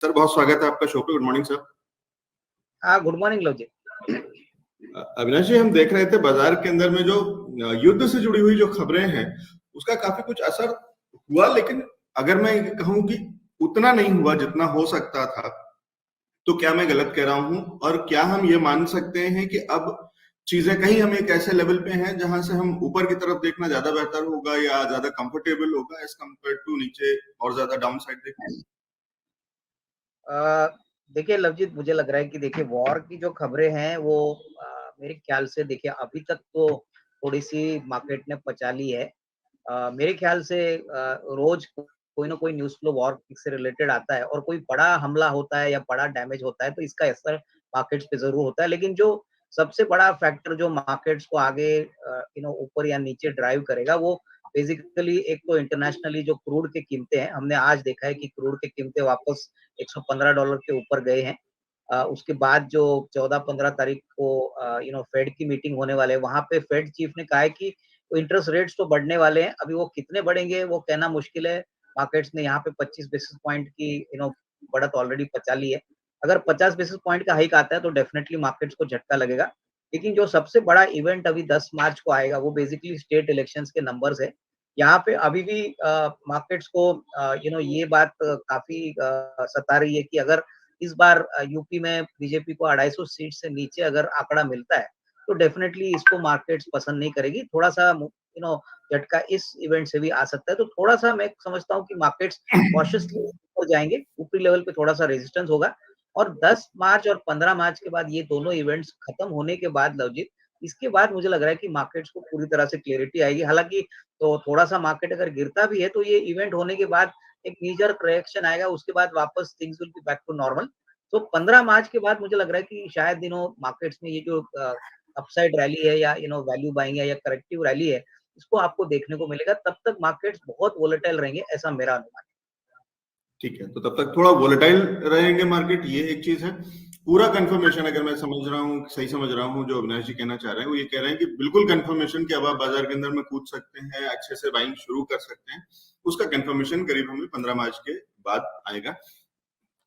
Sir बहुत स्वागत है आपका शो पे। Good morning sir. हाँ, गुड मॉर्निंग लव जी। अविनाश जी, हम देख रहे थे बाजार के अंदर में जो युद्ध से जुड़ी हुई जो खबरें हैं उसका काफी कुछ असर हुआ, लेकिन अगर मैं ये कहूं कि उतना नहीं हुआ जितना हो सकता था, तो क्या मैं गलत कह रहा हूं? और क्या हम ये मान सकते हैं कि अब चीजें कहीं हम एक ऐसे लेवल पे हैं जहां से हम ऊपर की तरफ देखना ज्यादा बेहतर होगा या ज्यादा कंफर्टेबल होगा एज कम्पेयर टू नीचे और ज्यादा डाउन साइड देखना? देखिए लवजीत, मुझे लग रहा है कि देखिए वॉर की जो खबरें हैं वो मेरे ख्याल से देखिए अभी तक तो थोड़ी सी मार्केट ने पचा ली है। मेरे ख्याल से रोज कोई ना कोई न्यूज़ फ्लो वॉर से रिलेटेड आता है और कोई बड़ा हमला होता है या बड़ा डैमेज होता है तो इसका असर मार्केट्स पे ज़रूर होता है। लेकिन जो सबसे बड़ा फैक्टर जो मार्केट्स को आगे ऊपर या नीचे ड्राइव करेगा वो बेसिकली एक तो इंटरनेशनली जो क्रूड की कीमतें हैं। हमने आज देखा है कि क्रूड की कीमतें वापस $115 के ऊपर गए हैं। उसके बाद जो 14-15 तारीख को फेड की मीटिंग होने वाले हैं, वहाँ पे फेड चीफ ने कहा है कि इंटरेस्ट रेट्स तो बढ़ने वाले हैं। अभी वो कितने बढ़ेंगे वो कहना मुश्किल है। मार्केट्स ने यहाँ पे 25 बेसिस पॉइंट की बढ़त ऑलरेडी पचा ली है। अगर 50 बेसिस पॉइंट का हाइक आता है तो डेफिनिटली मार्केट्स को झटका लगेगा। लेकिन जो सबसे बड़ा इवेंट अभी 10 मार्च को आएगा वो बेसिकली स्टेट इलेक्शंस के नंबर्स है। यहाँ पे अभी भी मार्केट्स को ये बात काफ़ी सता रही है कि अगर इस बार यूपी में बीजेपी को 250 सीट से नीचे अगर आंकड़ा मिलता है, तो डेफिनिटली इसको मार्केट्स पसंद नहीं करेगी। थोड़ा-सा झटका इस इवेंट से भी आ सकता है। तो थोड़ा-सा मैं समझता हूँ कि मार्केट्स कॉशियसली ऊपर जाएँगे, ऊपरी लेवल पे थोड़ा-सा रेजिस्टेंस होगा और 10 मार्च और 15 मार्च के बाद ये दोनों इवेंट्स खत्म होने के बाद लवजीत, इसके बाद मुझे लग रहा है कि मार्केट्स को पूरी तरह से क्लैरिटी आएगी। हालाँकि तो थोड़ा-सा मार्केट अगर गिरता भी है तो ये इवेंट होने के बाद एक नी-जर्क रिएक्शन आएगा, उसके बाद वापस things will be back to normal. तो 15 मार्च के बाद मुझे लग रहा है कि शायद मार्केट्स में ये जो अपसाइड रैली है या वैल्यू बाइंग है या करेक्टिव रैली है, इसको आपको देखने को मिलेगा। तब तक मार्केट्स बहुत वोलेटाइल रहेंगे, ऐसा मेरा अनुमान है। ठीक है, तो तब तक थोड़ा वोलेटाइल रहेंगे मार्केट, ये एक चीज है। पूरा कंफर्मेशन अगर मैं समझ रहा हूँ, सही समझ रहा हूँ, जो अविनाश जी कहना चाह रहे हैं वो ये कह रहे हैं कि बिल्कुल कंफर्मेशन कि अब आप बाजार के अंदर में कूद सकते हैं, अच्छे से बाइंग शुरू कर सकते हैं, उसका कंफर्मेशन करीब हमें 15 मार्च के बाद आएगा।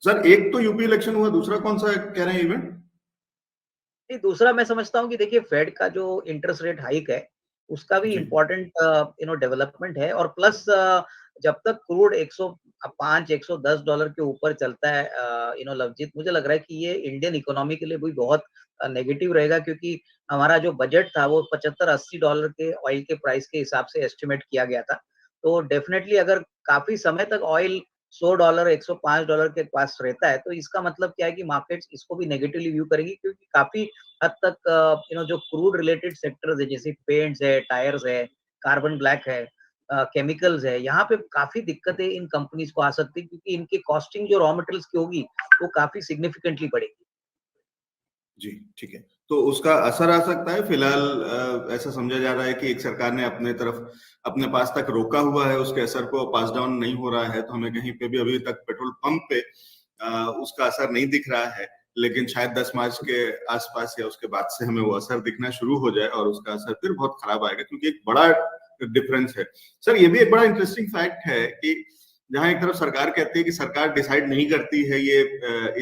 सर, एक तो यूपी इलेक्शन हुआ, दूसरा कौन सा कह रहे हैं इवेंट? नहीं, दूसरा मैं समझता हूँ कि देखिए फेड का जो इंटरेस्ट रेट हाइक है, उसका भी जी। इम्पोर्टेंट डेवलपमेंट है और प्लस जब तक क्रूड 105 $110 के ऊपर चलता है लवजीत, मुझे लग रहा है कि ये इंडियन इकोनॉमी के लिए भी बहुत नेगेटिव रहेगा क्योंकि हमारा जो बजट था वो $75-80 के ऑयल के प्राइस के हिसाब से एस्टिमेट किया गया था। तो डेफिनिटली अगर काफ़ी समय तक ऑयल $100 $105 के पास रहता है, तो इसका मतलब क्या है कि मार्केट्स इसको भी नेगेटिवली व्यू करेगी क्योंकि काफ़ी हद तक जो क्रूड रिलेटेड सेक्टर्स है जैसे पेंट्स है, टायर्स है, कार्बन ब्लैक है, केमिकल्स है, यहाँ पे काफ़ी दिक्कतें इन कंपनीज़ को आ सकती है क्योंकि इनकी कॉस्टिंग जो रॉ मटेरियल्स की होगी, वो काफ़ी सिग्निफिकेंटली बढ़ेगी। जी, ठीक है। तो उसका असर आ सकता है। फिलहाल ऐसा समझा जा रहा है कि एक सरकार ने अपने तरफ अपने पास तक रोका हुआ है, उसके असर को पास डाउन नहीं हो रहा है, तो हमें कहीं पे भी अभी तक पेट्रोल पंप पे उसका असर नहीं दिख रहा है। लेकिन शायद 10 मार्च के आसपास या उसके बाद से हमें वो असर दिखना शुरू हो जाए और उसका असर फिर बहुत खराब आएगा, क्योंकि एक बड़ा डिफरेंस है। सर, ये भी एक बड़ा इंटरेस्टिंग फैक्ट है कि जहां एक तरफ सरकार कहती है कि सरकार डिसाइड नहीं करती है ये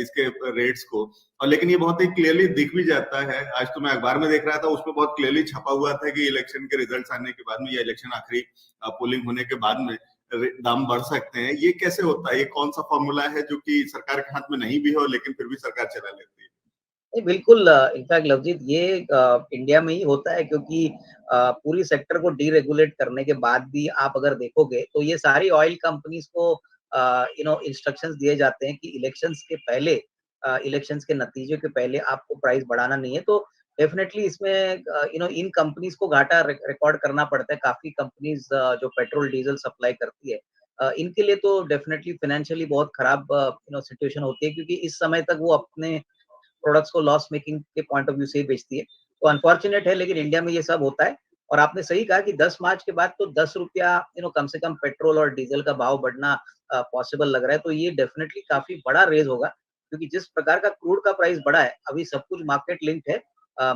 इसके रेट्स को, और लेकिन ये बहुत ही क्लियरली दिख भी जाता है। आज तो मैं अखबार में देख रहा था, उसमें बहुत क्लियरली छपा हुआ था कि इलेक्शन के रिजल्ट्स आने के बाद में या इलेक्शन आखिरी पोलिंग होने के बाद में दाम बढ़ सकते हैं। ये कैसे होता है? ये कौन सा फॉर्मूला है जो कि सरकार के हाथ में नहीं भी हो लेकिन फिर भी सरकार चला लेती है? नहीं, बिल्कुल इनफैक्ट लवजीत ये इंडिया में ही होता है क्योंकि पूरी सेक्टर को डीरेगुलेट करने के बाद भी आप अगर देखोगे तो ये सारी ऑयल कंपनीज को इंस्ट्रक्शंस दिए जाते हैं कि इलेक्शंस के पहले इलेक्शंस के नतीजे के पहले आपको प्राइस बढ़ाना नहीं है। तो डेफिनेटली इसमें इन कंपनीज को घाटा रिकॉर्ड करना पड़ता है। काफ़ी कंपनीज जो पेट्रोल डीजल सप्लाई करती है इनके लिए तो डेफिनेटली फाइनेंशियली बहुत खराब सिचुएशन होती है क्योंकि इस समय तक वो अपने प्रोडक्ट्स को लॉस मेकिंग के पॉइंट ऑफ व्यू से ही बेचती है। तो अनफॉर्चुनेट है लेकिन इंडिया में ये सब होता है और आपने सही कहा कि 10 मार्च के बाद तो ₹10 कम से कम पेट्रोल और डीजल का भाव बढ़ना पॉसिबल लग रहा है। तो ये डेफिनिटली काफ़ी बड़ा रेज़ होगा क्योंकि जिस प्रकार का क्रूड का प्राइस बढ़ा है, अभी सब कुछ मार्केट लिंक्ड है।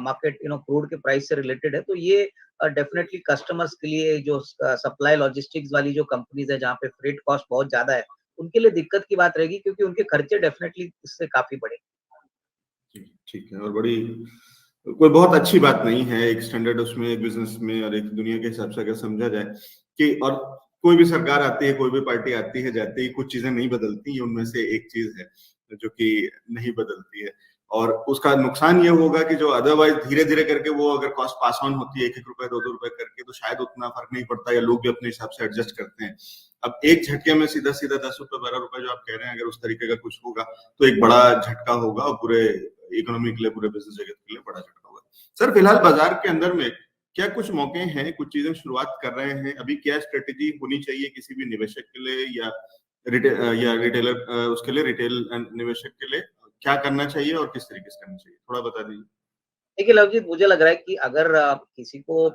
मार्केट क्रूड के प्राइस से रिलेटेड है। तो ये डेफिनिटली कस्टमर्स के लिए जो सप्लाई लॉजिस्टिक्स वाली जो कंपनीज़ है जहाँ पे फ्रेट कॉस्ट बहुत ज़्यादा है, उनके लिए दिक्कत की बात रहेगी क्योंकि उनके खर्चे डेफिनेटली इससे काफ़ी बढ़ेंगे। जी, ठीक है। और बड़ी कोई बहुत अच्छी बात नहीं है एक स्टैंडर्ड उसमें एक बिज़नेस में और एक दुनिया के हिसाब से अगर समझा जाए कि और कोई भी सरकार आती है, कोई भी पार्टी आती है, जाती है, कुछ चीज़ें नहीं बदलती, उनमें से एक चीज़ है जो कि नहीं बदलती है। और उसका नुकसान ये होगा कि जो अदरवाइज़ धीरे-धीरे करके वो अगर कॉस्ट पास ऑन होती है ₹1-1 ₹2-2 करके तो शायद उतना फ़र्क नहीं पड़ता या लोग भी अपने हिसाब से एडजस्ट करते हैं। अब एक झटके में सीधा-सीधा ₹10 ₹12 जो आप कह रहे हैं अगर उस तरीके का कुछ होगा, तो एक बड़ा झटका होगा और पूरे इकोनॉमी के लिए, पूरे बिज़नेस जगत के लिए बड़ा झटका होगा। सर फिलहाल बाज़ार के अंदर में क्या कुछ मौके हैं, कुछ चीज़ें शुरुआत कर रहे हैं? अभी क्या स्ट्रैटेजी होनी चाहिए किसी भी निवेशक के लिए या या रिटेलर उसके लिए रिटेल निवेशक के लिए क्या करना चाहिए और किस तरीके से करना चाहिए? थोड़ा बता दीजिए। देखिए लवजीत, मुझे लग रहा है कि अगर किसी को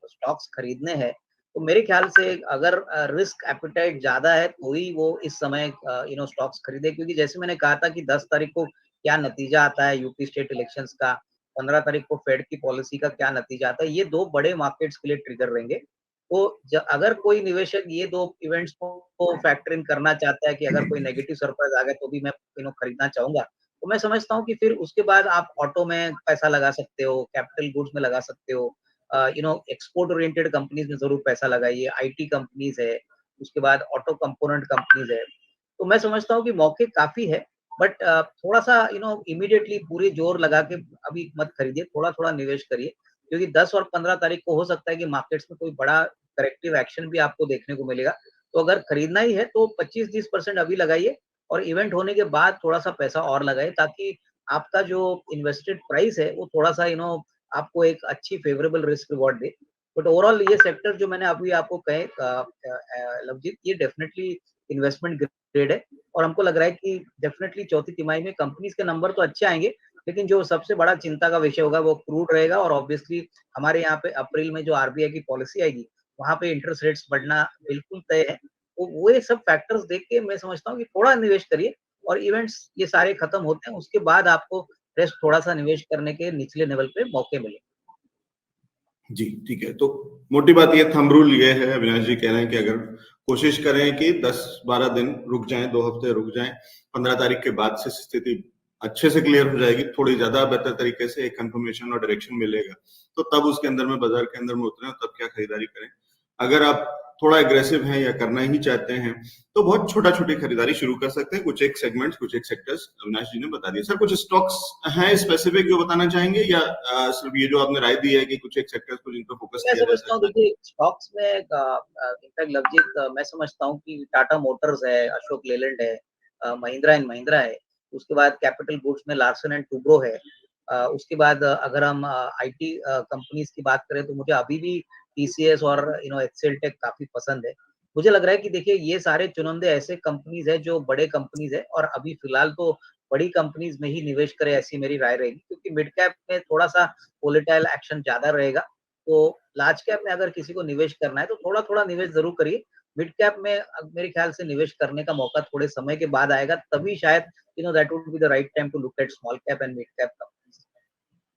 स्टॉक्स खरीदने हैं, तो मेरे ख्याल से अगर रिस्क एपेटाइट ज़्यादा है, तो ही वो इस समय स्टॉक्स खरीदे क्योंकि जैसे मैंने कहा था कि 10 तारीख को क्या नतीजा आता है यूपी स्टेट इलेक्शंस का, 15 तारीख को फेड की पॉलिसी का क्या नतीजा आता है, ये 2 बड़े मार्केट्स के लिए ट्रिगर रहेंगे। तो अगर कोई निवेशक ये 2 इवेंट्स को फैक्टर इन करना चाहता है कि अगर कोई नेगेटिव सरप्राइज़ आ गया, तो भी मैं खरीदना चाहूँगा, तो मैं समझता हूँ कि फिर उसके बाद आप ऑटो में पैसा लगा सकते हो, कैपिटल गुड्स में लगा सकते हो। एक्सपोर्ट ओरिएंटेड कंपनीज़ में ज़रूर पैसा लगाइए, आईटी कंपनीज़ है, उसके बाद ऑटो कंपोनेंट कंपनीज़ है। तो मैं समझता हूँ कि मौके काफ़ी है, बट थोड़ा-सा इमीडिएटली पूरे जोर लगा के अभी मत खरीदिए, थोड़ा-थोड़ा निवेश करिए, क्योंकि 10 और 15 तारीख को हो सकता है कि मार्केट्स में कोई बड़ा करेक्टिव एक्शन भी आपको देखने को मिलेगा। तो अगर खरीदना ही है तो 25-30% अभी लगाइए और इवेंट होने के बाद थोड़ा-सा पैसा और लगाइए ताकि आपका जो इन्वेस्टेड प्राइस है वो थोड़ा-सा आपको एक अच्छी favourable risk reward they. But overall ये सेक्टर जो मैंने अभी आपको कहे लवजीत, ये डेफिनिटली इन्वेस्टमेंट ग्रेड है और हमको लग रहा है कि डेफिनिटली चौथी तिमाही में कंपनीज़ के नंबर तो अच्छे आएँगे, लेकिन जो सबसे बड़ा चिंता का विषय होगा वो क्रूड रहेगा और ऑब्वियसली हमारे यहाँ पे अप्रैल में जो आरबीआई की पॉलिसी आएगी, वहाँ पे इंटरेस्ट रेट्स बढ़ना बिल्कुल तय है। तो वो ये सब फैक्टर्स देख के मैं समझता हूँ कि थोड़ा निवेश करिए और इवेंट्स ये सारे खत्म होते हैं, उसके बाद आपको रेस्ट थोड़ा-सा निवेश करने के निचले लेवल पे मौके मिले। जी, ठीक है। तो मोटी बात ये थंब रूल ये है अविनाश जी कह रहे हैं कि अगर कोशिश करें कि 10-12 दिन रुक जाएँ, 2 हफ्ते रुक जाएँ, 15 तारीख के बाद से स्थिति अच्छे से क्लियर हो जाएगी, थोड़ी ज़्यादा बेहतर तरीके से एक कन्फर्मेशन और डायरेक्शन मिलेगा, तो तब उसके अंदर में बाज़ार के अंदर में उतरें और तब क्या खरीदारी करें। अगर आप थोड़ा एग्रेसिव हैं या करना ही चाहते हैं, तो बहुत छोटा-छोटी खरीदारी शुरू कर सकते हैं, कुछ एक सेगमेंट्स, कुछ एक सेक्टर्स अविनाश जी ने बता दिए। सर कुछ स्टॉक्स हैं स्पेसिफिक जो बताना चाहेंगे या सिर्फ ये जो आपने राय दी है कि कुछ एक सेक्टर्स को जिन पे फोकस मैं किया जा समझता हूँ सकता है? देखिए स्टॉक्स में इनफैक्ट लवजीत, मैं समझता हूँ कि टाटा मोटर्स है, अशोक लेलैंड है, महिंद्रा एंड महिंद्रा है, उसके बाद कैपिटल गुड्स में लार्सन एंड टुब्रो है। उसके बाद अगर हम आईटी कंपनीज़ की बात करें तो मुझे अभी भी टीसीएस और एक्सेलटेक काफ़ी पसंद है। मुझे लग रहा है कि देखिए ये सारे चुनिंदे ऐसे कंपनीज़ हैं जो बड़े कंपनीज़ हैं और अभी फिलहाल तो बड़ी कंपनीज़ में ही निवेश करें ऐसी मेरी राय रहेगी क्योंकि मिड कैप में थोड़ा-सा वोलेटाइल एक्शन ज़्यादा रहेगा। तो लार्ज कैप में अगर किसी को निवेश करना है तो थोड़ा-थोड़ा निवेश ज़रूर करिए। मिड कैप में मेरे ख्याल से निवेश करने का मौका थोड़े समय के बाद आएगा, तभी शायद that would be the right time to look at small cap and mid cap company.